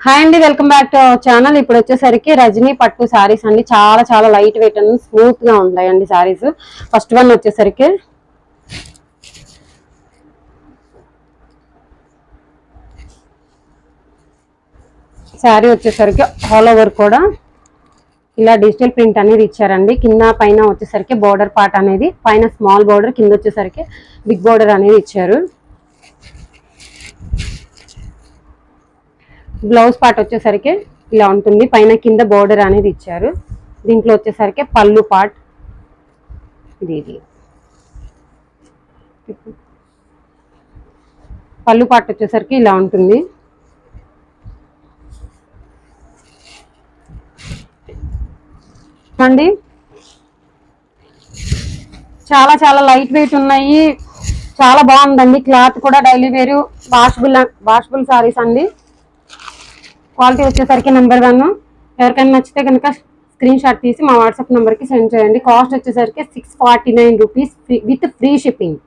Hi అండి, welcome back to our channel. ఇప్పుడు వచ్చేసరికి రజనీ పట్టు సారీస్ అండి. చాలా చాలా లైట్ వెయిట్ అండి, స్మూత్ గా ఉంటాయండి సారీస్. ఫస్ట్ వన్ వచ్చేసరికి శారీ వచ్చేసరికి ఆల్ ఓవర్ కూడా ఇలా డిజిటల్ ప్రింట్ అనేది ఇచ్చారండి. కింద పైన వచ్చేసరికి బోర్డర్ పార్ట్ అనేది, పైన స్మాల్ బోర్డర్, కింద వచ్చేసరికి బిగ్ బోర్డర్ అనేది ఇచ్చారు. బ్లౌజ్ పార్ట్ వచ్చేసరికి ఇలా ఉంటుంది, పైన కింద బోర్డర్ అనేది ఇచ్చారు. దీంట్లో వచ్చేసరికి పళ్ళు పార్ట్ ఇది పళ్ళు పార్ట్ వచ్చేసరికి ఇలా ఉంటుంది. అండి చాలా చాలా లైట్ వెయిట్ ఉన్నాయి, చాలా బాగుందండి. క్లాత్ కూడా డైలీ వేరు, వాషబుల్ సారీస్ అండి. క్వాలిటీ వచ్చేసరికి నెంబర్ 1. ఎవరికైనా నచ్చితే కనుక స్క్రీన్ షాట్ తీసి మా వాట్సాప్ నెంబర్కి సెండ్ చేయండి. కాస్ట్ వచ్చేసరికి 649 రూపీస్ విత్ ఫ్రీ షిప్పింగ్.